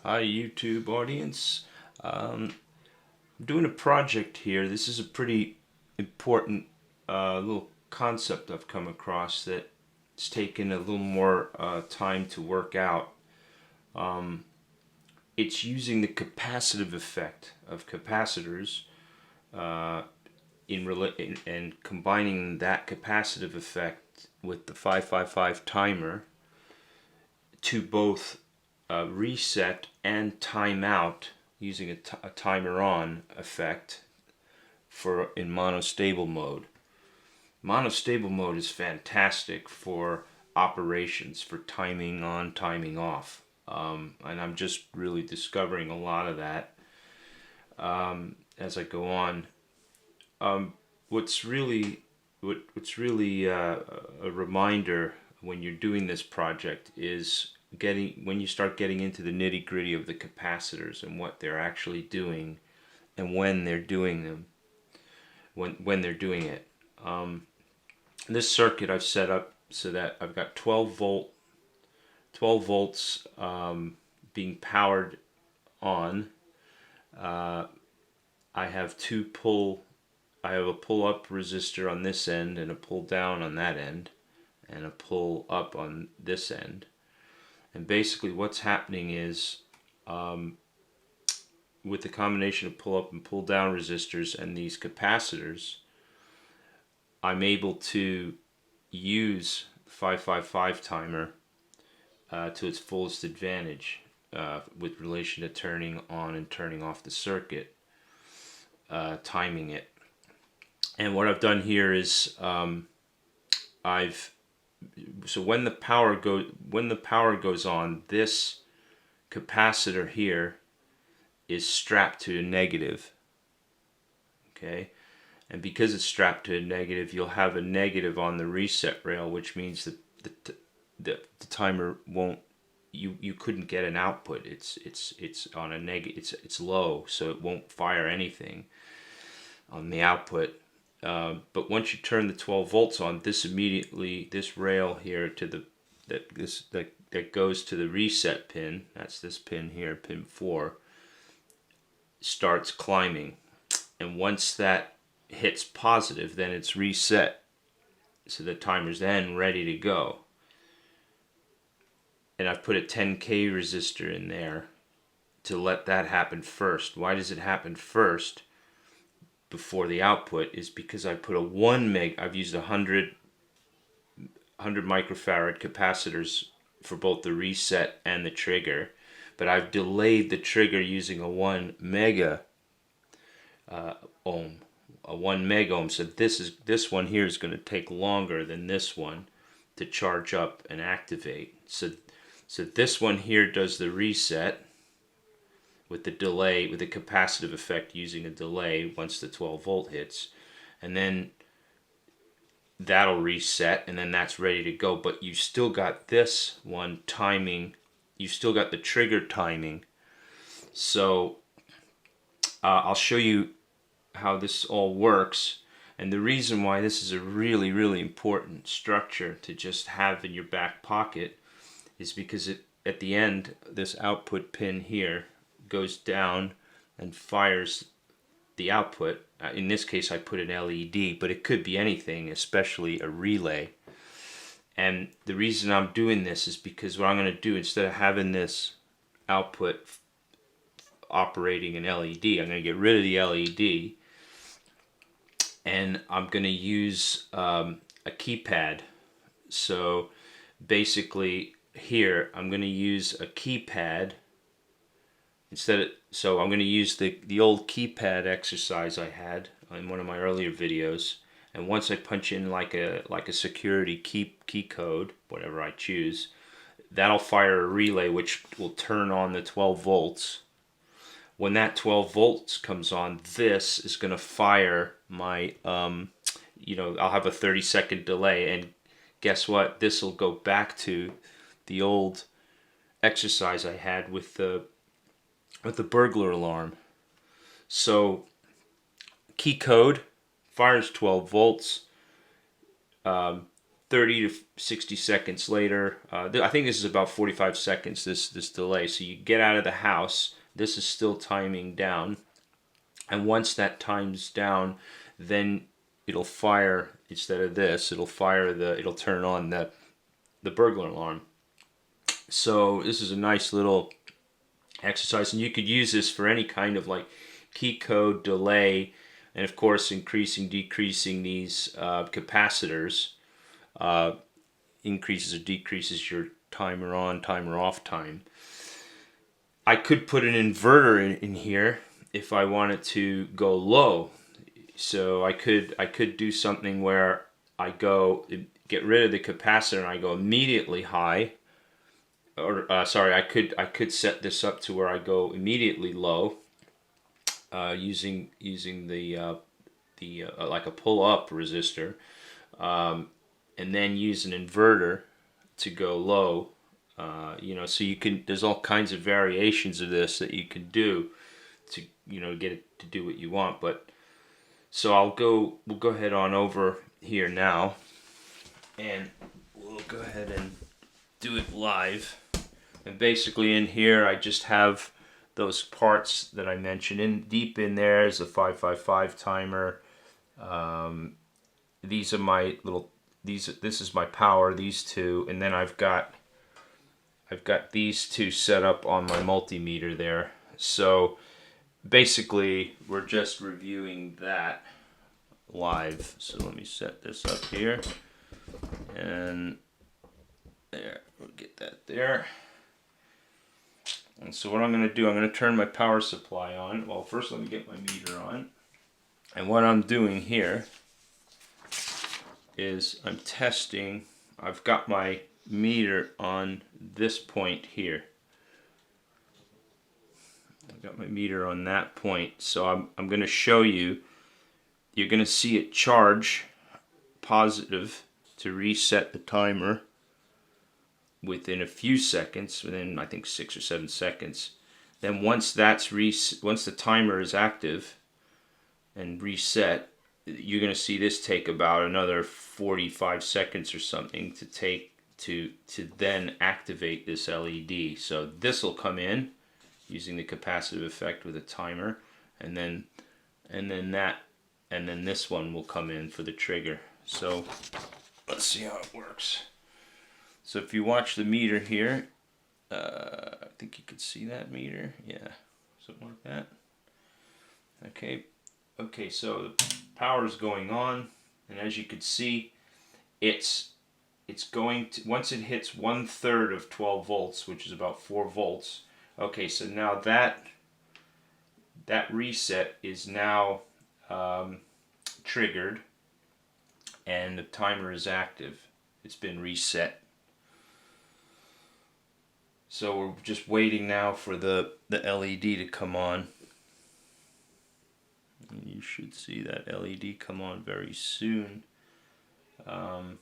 Hi YouTube audience. I'm doing a project here. This is a pretty important little concept I've come across that it's taken a little more time to work out. It's using the capacitive effect of capacitors uh, and combining that capacitive effect with the 555 timer to both reset and time out using a timer on effect for in monostable mode. Monostable mode is fantastic for operations, for timing on, timing off. And I'm just really discovering a lot of that as I go on. What's really a reminder when you're doing this project is when you start getting into the nitty-gritty of the capacitors and what they're actually doing and when they're doing them, when they're doing it. This circuit I've set up so that I've got 12 volts being powered on. I have I have a pull up resistor on this end and a pull down on that end and a pull up on this end. And basically what's happening is with the combination of pull up and pull down resistors and these capacitors, I'm able to use the 555 timer to its fullest advantage with relation to turning on and turning off the circuit, timing it. And what I've done here is so when the power goes on, this capacitor here is strapped to a negative. Okay, and because it's strapped to a negative, you'll have a negative on the reset rail, which means that the timer won't. You couldn't get an output. It's on a negative. It's low, so it won't fire anything on the output. But once you turn the 12 volts on, this rail here to that goes to the reset pin, that's this pin here, pin 4, starts climbing. And once that hits positive, then it's reset. So the timer's then ready to go. And I've put a 10K resistor in there to let that happen first. Why does it happen first before the output? Is because I put I've used 100 microfarad capacitors for both the reset and the trigger, but I've delayed the trigger using a 1 mega ohm. A 1 mega ohm. So this one here is going to take longer than this one to charge up and activate. So this one here does the reset with the delay, with the capacitive effect using a delay once the 12 volt hits, and then that'll reset, and then that's ready to go. But you still got this one timing, you still got the trigger timing. So I'll show you how this all works, and the reason why this is a really, really important structure to just have in your back pocket is because at the end, this output pin here goes down and fires the output. In this case, I put an LED, but it could be anything, especially a relay. And the reason I'm doing this is because what I'm going to do, instead of having this output operating an LED, I'm going to get rid of the LED, and I'm going to use a keypad. So basically here I'm going to use a keypad so I'm going to use the old keypad exercise I had in one of my earlier videos, and once I punch in like a security key code, whatever I choose, that'll fire a relay which will turn on the 12 volts. When that 12 volts comes on, this is going to fire my I'll have a 30-second delay, and guess what? This will go back to the old exercise I had with the burglar alarm. So key code fires 12 volts. 30 to 60 seconds later, I think this is about 45 seconds, this delay. So you get out of the house, this is still timing down, and once that times down, then it'll fire, instead of this, it'll turn on the burglar alarm. So this is a nice little exercise, and you could use this for any kind of like key code delay, and of course increasing, decreasing these capacitors. Increases or decreases your timer on, timer off time. I could put an inverter in here if I wanted to go low. So I could do something where I get rid of the capacitor and I go immediately high. Or sorry, I could set this up to where I go immediately low, using the like a pull up resistor. And then use an inverter to go low. So you can. There's all kinds of variations of this that you can do to get it to do what you want. But so we'll go ahead on over here now, and we'll go ahead and do it live. And basically in here I just have those parts that I mentioned. Deep in there is a 555 timer. These are my little. This is my power, these two, and then I've got these two set up on my multimeter there. So basically we're just reviewing that live. So let me set this up here, and there, we'll get that there. And so what I'm going to do, I'm going to turn my power supply on. Well, first let me get my meter on. And what I'm doing here is I'm testing. I've got my meter on this point here. I've got my meter on that point. So I'm going to show you. You're going to see it charge positive to reset the timer within a few seconds, within I think 6 or 7 seconds. Then once once the timer is active and reset, you're going to see this take about another 45 seconds or something to then activate this LED. So this will come in using the capacitive effect with a timer, and then this one will come in for the trigger. So let's see how it works. So if you watch the meter here, I think you can see that meter. Yeah, something like that. Okay, so the power is going on, and as you can see, it's going to, once it hits 1/3 of 12 volts, which is about 4 volts. Okay, so now that reset is now triggered, and the timer is active. It's been reset. So we're just waiting now for the LED to come on. And you should see that LED come on very soon. I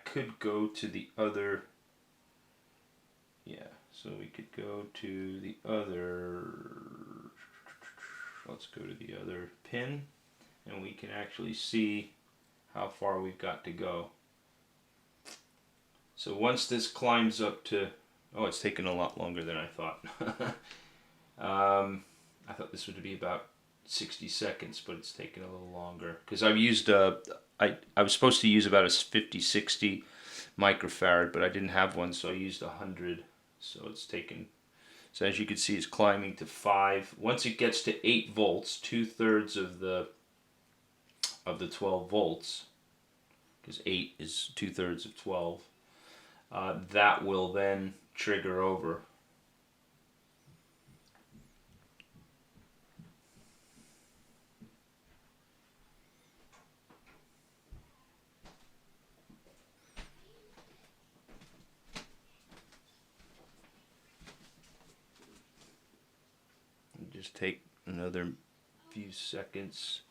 could go to the other. Yeah, so we could go to the other. Let's go to the other pin, and we can actually see how far we've got to go. So once this climbs up to, oh, it's taken a lot longer than I thought. I thought this would be about 60 seconds, but it's taken a little longer because I've used I was supposed to use about a 50-60 microfarad, but I didn't have one, so I used 100. So it's taken. So as you can see, it's climbing to 5. Once it gets to 8 volts, 2/3 of the 12 volts, because 8 is 2/3 of 12. That will then trigger over. Just take another few seconds.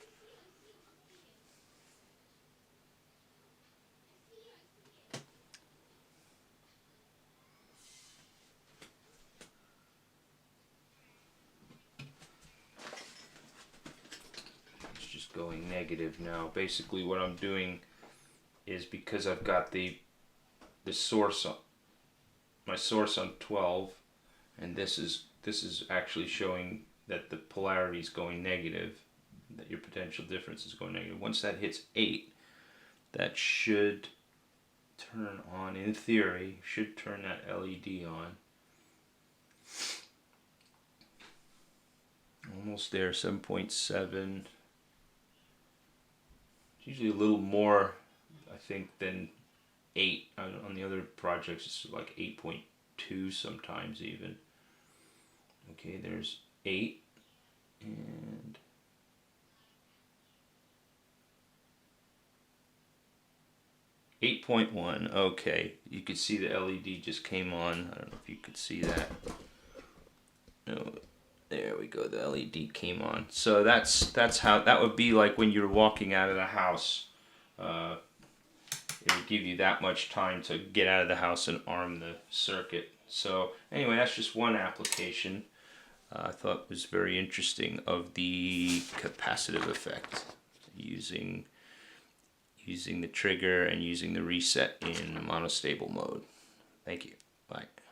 It's just going negative now. Basically what I'm doing is because I've got the source on my source on 12, and this is actually showing that the polarity is going negative, that your potential difference is going negative. Once that hits 8, that should turn on, in theory, should turn that LED on. Almost there, 7.7. It's usually a little more, I think, than 8. On the other projects, it's like 8.2 sometimes even. Okay, there's 8, and .1. Okay, you could see the LED just came on. I don't know if you could see that. No, there we go. The LED came on. So that's how that would be like when you're walking out of the house. It would give you that much time to get out of the house and arm the circuit. So anyway, that's just one application I thought was very interesting of the capacitive effect using the trigger and using the reset in monostable mode. Thank you.